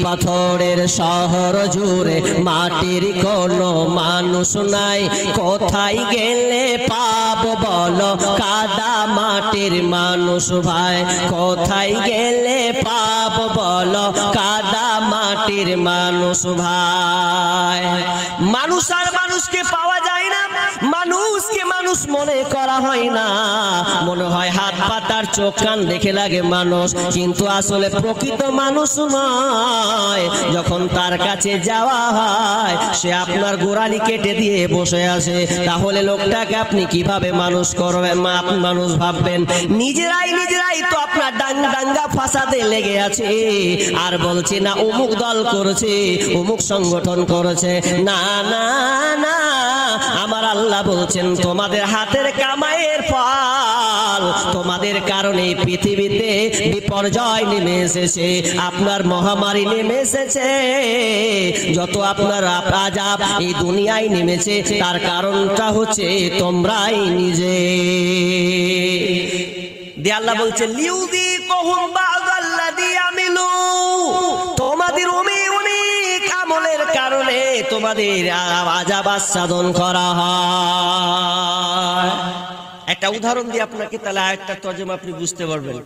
পাথরের শহর জুড়ে মাটির কোনো মানুষ নাই, কোথায় গেলে পাবো বলো কাদা মাটির মানুষ ভাই, কোথায় গেলে পাবো বলো কাদা মাটির মানুষ ভাই। মানুষ আর মানুষকে পাওয়া যায় না, মানুষকে মানুষ মনে করা হয় না, মনে হয় হাত পাতার চোখ কান দেখে লাগে মানুষ, কিন্তু আসলে প্রকৃত মানুষ নয়। যখন তার কাছে যাওয়া হয় সে আপনার গোড়ালি কেটে দিয়ে বসে আছে, তাহলে লোকটাকে আপনি কিভাবে মানুষ করবেন, মানুষ ভাববেন? নিজেরাই তো আপনার দাঙ্গা ফাসাদে লেগে আছে, আর বলছে না অমুক দল করেছে, অমুক সংগঠন করেছে। না না না, আমার আল্লাহ বলছেন তোমাদের হাতের কামাইয়ের ফল, তোমাদের কারণে পৃথিবীতে বিপর্যয় নেমে এসেছে, আপনার মহামারী নেমে এসেছে, যত আপনার আযাব এই দুনিয়ায় নেমেছে তার কারণটা হচ্ছে তোমরাই নিজে। দিয়ে আল্লাহ বলছেন লিউযীকুহুম বা'দাল্লাযী আমিলু, তোমাদের অনেক আমলের কারণে তোমাদের আযাব আস্বাদন করা হয়। একটা উদাহরণ দিয়ে আপনাকে তাহলে আরেকটা তরজমা আপনি বুঝতে পারবেন।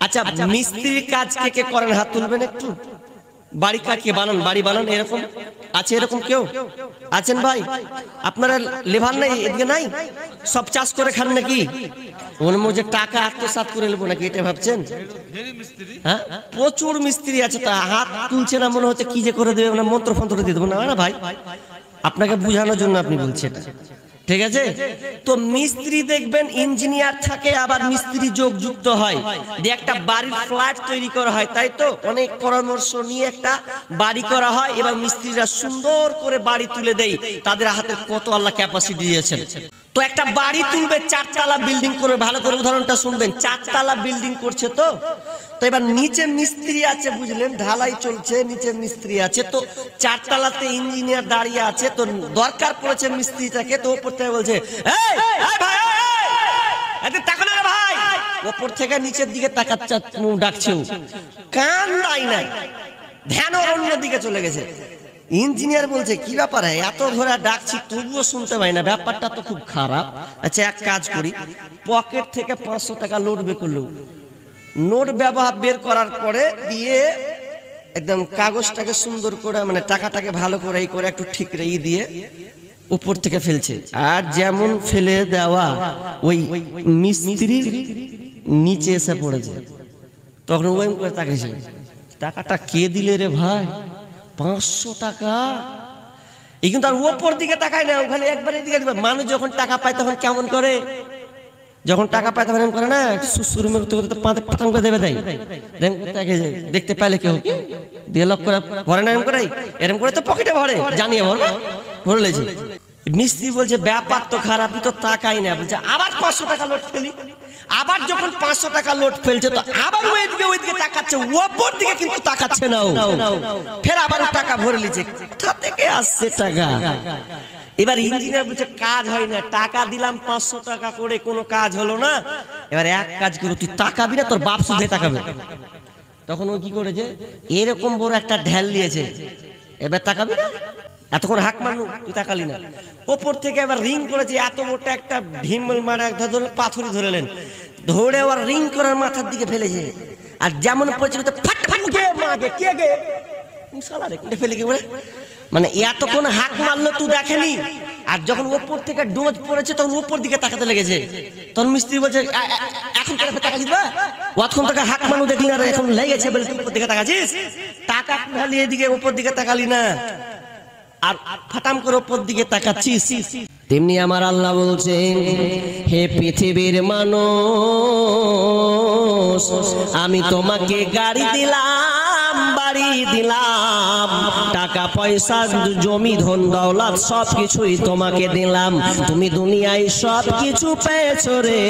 আচ্ছা, মিস্ত্রির কাজ কে কে করেন? হাত তুলবেন একটু। বাড়ি কাকে বানান, বাড়ি বানান, এরকম আছে? এরকম কেউ আছেন ভাই? আপনারা লেবার নাই এদিকে? নাই, সব চাষ করে খান নাকি? ওর মধ্যে টাকা আত্মসাৎ করে নেবো নাকি এটা ভাবছেন? হ্যাঁ, প্রচুর মিস্ত্রি আছে, তা হাত তুলছে না, মনে হচ্ছে কি যে করে দেবে, মানে মন্ত্র ফন্ত্র দিয়ে দেবো। না ভাই, আপনাকে বুঝানোর জন্য আপনি বলছেন, ঠিক আছে? তো মিস্ত্রি দেখবেন ইঞ্জিনিয়ার থাকে, আবার মিস্ত্রি যোগ যুক্ত হয়, দিয়ে একটা বাড়ির ফ্ল্যাট তৈরি করা হয়, তাই তো? অনেক পরামর্শ নিয়ে একটা বাড়ি করা হয়, এবার মিস্ত্রিরা সুন্দর করে বাড়ি তুলে দেয়, তাদের হাতে কত আল্লাহ ক্যাপাসিটি দিয়েছেন। তো একটা বাড়ি তুলবে, 4 তলা বিল্ডিং করে, ভালো করে উদাহরণটা শুনবেন, 4 তলা বিল্ডিং করছে, তো এবার নিচে মিস্ত্রি আছে, বুঝলেন, ঢালাই চলছে, নিচে মিস্ত্রি আছে, তো 4 তলাতে ইঞ্জিনিয়ার দাঁড়িয়ে আছে, তো দরকার পড়েছে মিস্ত্রিটাকে, তো ওপর থেকে বলছে ভাই, ওপর থেকে নিচের দিকে তাকাচ্ছে, ডাকছে, কান নাই নাই, ধ্যান অন্য দিকে চলে গেছে। ইঞ্জিনিয়ার বলছে কি ব্যাপার, এত ধরে ডাকছি তবুও শুনতে পাই না, ব্যাপারটা তো খুব খারাপ। আচ্ছা, এক কাজ করি, পকেট থেকে 500 টাকা নোট বের করলো, নোট ব্যবহার বের করার পরে দিয়ে একদম কাগজটাকে সুন্দর করে, মানে টাকাটাকে ভালো করে এই করে একটু ঠিক রেই দিয়ে উপর থেকে ফেলছে, আর যেমন ফেলে দেওয়া ওই মিস্ত্রির নিচে এসে পড়েছে। তখন ওই করে তাকিয়েছে, টাকাটা কে দিলে রে ভাই? 500 টাকা। এই কিন্তু আর ওপর দিকে তাকায় না, ওখানে একবারে দিকে। মানুষ যখন টাকা পায় তখন কেমন করে? যখন টাকা পায় তখন করে না, সুসুর মতো পাতাং করে দেবে, দেয়, দেখতে পাইলে কেউ দিয়ে লক করে ভরে না, এরকম করে, এরকম করে তো পকেটে ভরে, জানিয়ে ভরে লেছে। মিস্ত্রি বলছে ব্যাপার তো খারাপ, তো তাকাই না, বলছে আবার 500 টাকা নোট ফেলি। আবার যখন 500 টাকা নোট ফেলছে, তো আবার ওইদিকে তাকাচ্ছে, ওপর দিকে কিন্তু তাকাচ্ছে না, ফের আবার টাকা ভরে লিছে। কোথা থেকে আসছে টাকা? এবার ইঞ্জিনিয়ার বলছে কাজ হয় না, টাকা দিলাম 500 টাকা করে, কোনো কাজ হলো না। এবার এক কাজ করো, তুই তাকাবি না, তোর বাপ শুধু তাকাবে। তখন ও কি করেছে, এরকম বড় একটা ঢেল নিয়েছে, এবার তাকাবি না, এতক্ষণ হাক মারলু, তুই তাকালি না। ওপর থেকে এবার রিং করেছে, এত মোটা একটা ভীমল মারা একটা পাথরই ধরেলেন, ধরে আবার রিং করার মাথার দিকে ফেলেছে, আর যেমন পড়েছিল ফাট ফাট গে মাগে কে গে শালা রে কোটে ফেলে গে বলে, মানে এতক্ষণ হাক মারলো তুই দেখেনি, আর যখন ওপর থেকে ডোজ পড়েছে তখন ওপর দিকে তাকাতে লেগেছে। তখন মিস্ত্রি বলছে এখন টাকা দিবা, অতক্ষণ থেকে হাক মারলো দেখলি না, এখন লেগেছে বলে তুই উপর দিকে তাকাছিস, টাকা খালি এদিকে ওপর দিকে তাকালি না, আর ফাটাম করে ওপর দিকে তাকাচ্ছিস। তেমনি আমার আল্লাহ বলছেন, হে পৃথিবীর মানুষ, আমি তোমাকে গাড়ি দিলাম, বাড়ি দিলাম, টাকা পয়সা জমি ধন দৌলত সব কিছুই তোমাকে দিলাম, তুমি দুনিয়ায় সব কিছু পেয়েছো রে,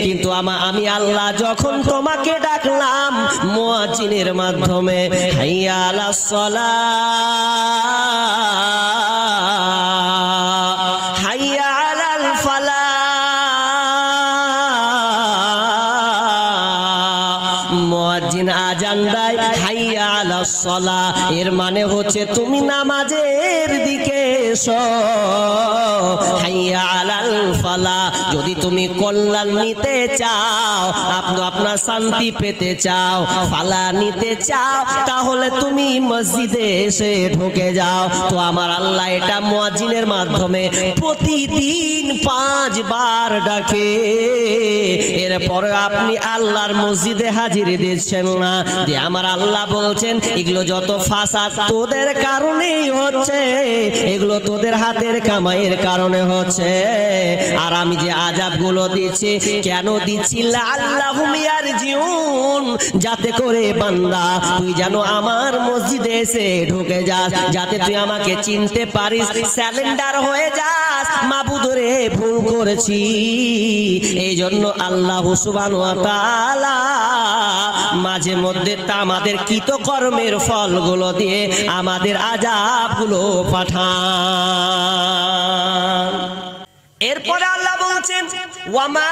কিন্তু আমি আল্লাহ যখন তোমাকে ডাকলাম মুয়াজ্জিনের মাধ্যমে, হাইয়া আলাস সালাহ, হাইয়া আলাল ফালাহ, মুয়াজ্জিন আজান দেয় হাইয়া আলাস সালাহ, এর মানে হচ্ছে তুমি নামাজের দিকে এসো। হাইয়া আলাল ফালাহ, যদি তুমি কল্যাণ নিতে চাও, আপনার শান্তি পেতে চাও, ফালা নিতে চাও, তাহলে তুমি মসজিদে এসে ঢুকে যাও। তো আমার আল্লাহ এটা মুয়াজ্জিনের মাধ্যমে প্রতিদিন 5 বার ডাকে। এরপরে আপনি আল্লাহর মসজিদে হাজির দিচ্ছেন না, যে আমার আল্লাহ বলছেন এগুলো যত ফাসাদ তোদের কারণেই হচ্ছে, এগুলো তোদের হাতের কামাইয়ের কারণে হচ্ছে। আর আমি যে আযাবগুলো দিচ্ছি কেন দিচ্ছি? লাআল্লাহুম ইয়ারজিউন, যাতে করে বান্দা তুই যেন আমার মসজিদে এসে ঢুকে যাস, যাতে তুই আমাকে চিনতে পারিস, স্যালেন্ডার হয়ে যাস, মাবুদ রে ভুল করেছি। এই জন্য আল্লাহ সুবহানাহু ওয়া তাআলা মাঝে মধ্যে আমাদের কৃতকর্মের ফলগুলো দিয়ে আমাদের আযাবগুলো পাঠান। এরপরে আল্লাহ বলছেন ওয়ামা